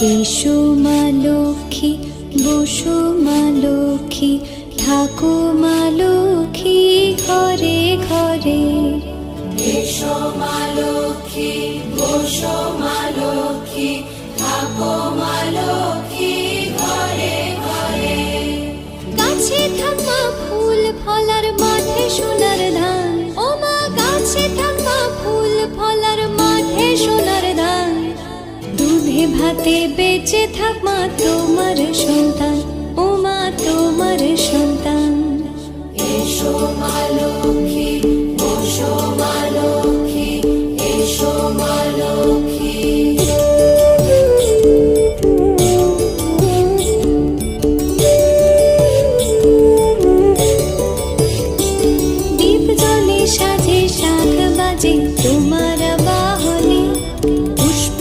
এসো মা লক্ষ্মী, বসো মা লক্ষ্মী, থাকো মা লক্ষ্মী ঘরে ঘরে। এসো মা লক্ষ্মী, বসো মা লক্ষ্মী, থাকো মা লক্ষ্মী ঘরে ঘরে। গাছে থাকা ফুল ফলার মাঠে সোনার ধান, ও মা গাছে থাকা ফুল ফলার মাঠে সোনার ধান। দুধে ভাতে বেঁচে থাক মা তোমার সন্তান, ও মা তোমার সন্তান। এসো মা লক্ষ্মী, বসো